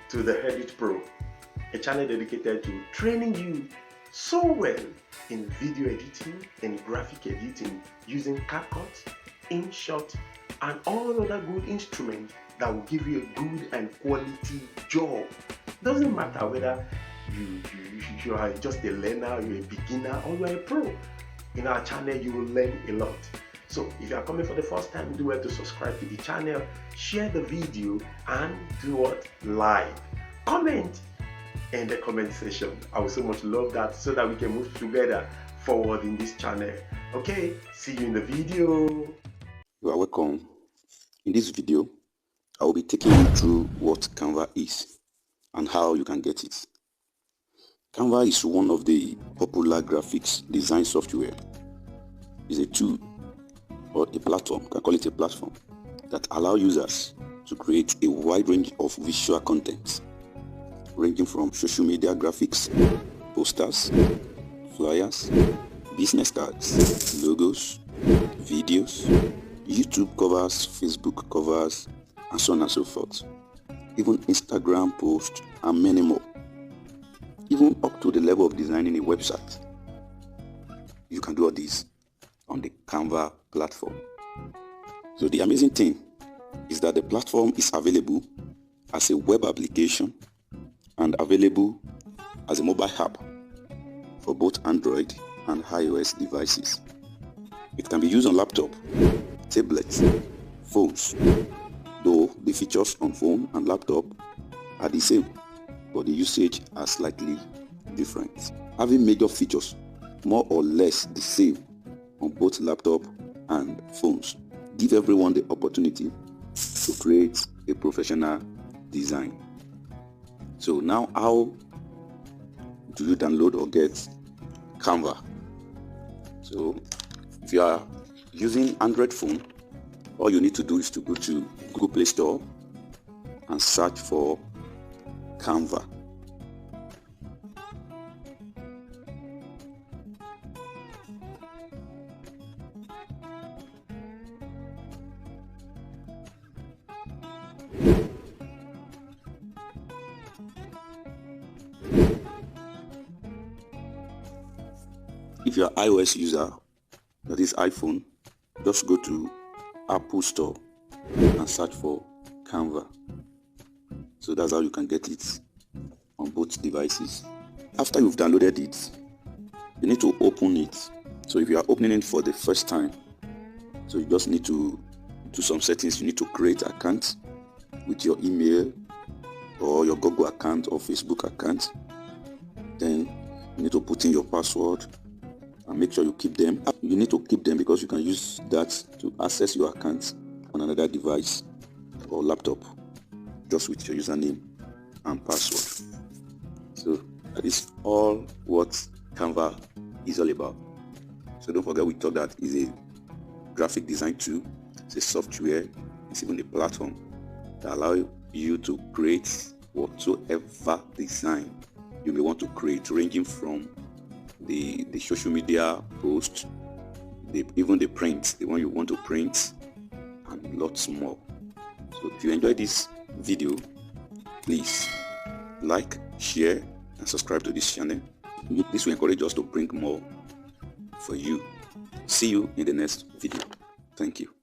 to the Edit Pro, a channel dedicated to training you so well in video editing and graphic editing using CapCut, InShot, and all other good instruments that will give you a good and quality job. Doesn't matter whether you are just a learner, you're a beginner, or you're a pro. In our channel, you will learn a lot. So if you are coming for the first time, do well to subscribe to the channel, share the video, and do what? Like, comment in the comment section. I would so much love that, so that we can move together forward in this channel. Okay, see you in the video. You are welcome. In this video, I will be taking you through what Canva is and how you can get it. Canva is one of the popular graphics design software. It's a tool or a platform, you can call it a platform, that allows users to create a wide range of visual content, ranging from social media graphics, posters, flyers, business cards, logos, videos, YouTube covers, Facebook covers, and so on and so forth. Even Instagram posts and many more. Even up to the level of designing a website. You can do all this on the Canva platform. So the amazing thing is that the platform is available as a web application and available as a mobile app for both Android and iOS devices. It can be used on laptop, tablets, phones, though the features on phone and laptop are the same, but the usage are slightly different. Having major features more or less the same on both laptop and phones give everyone the opportunity to create a professional design. So now, how do you download or get Canva? So if you are using Android phone, all you need to do is to go to Google Play Store and search for Canva. If you're an iOS user, that is iPhone, just go to Apple Store and search for Canva. So that's how you can get it on both devices. After you've downloaded it, you need to open it. So if you are opening it for the first time, so you just need to do some settings. You need to create an account with your email or your Google account or Facebook account. Then you need to put in your password and make sure you keep them. You need to keep them because you can use that to access your account on another device or laptop, just with your username and password. So that is all what Canva is all about. So don't forget, we thought that is a graphic design tool, it's a software, it's even a platform that allows you to create whatsoever design you may want to create, ranging from the social media post, even the print, the one you want to print, and lots more. So if you enjoyed this video, please like, share, and subscribe to this channel. This will encourage us to bring more for you. See you in the next video. Thank you.